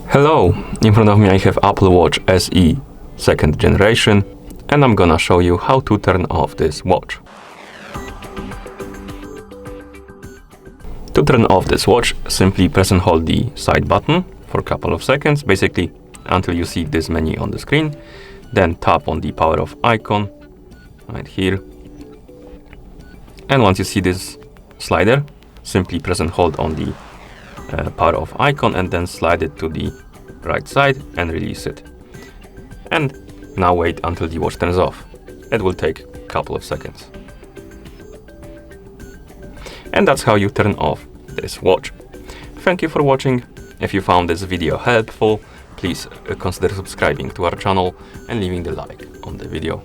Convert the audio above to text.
Hello, in front of me I have Apple Watch SE 2nd generation, and I'm gonna show you how to turn off this watch. To turn off this watch, simply press and hold the side button for a couple of seconds, basically until you see this menu on the screen. Then tap on the power off icon right here. And once you see this slider, simply press and hold on the power off icon and then slide it to the right side and release it. And now wait until the watch turns off. It will take a couple of seconds. And that's how you turn off this watch. Thank you for watching. If you found this video helpful, please consider subscribing to our channel and leaving the like on the video.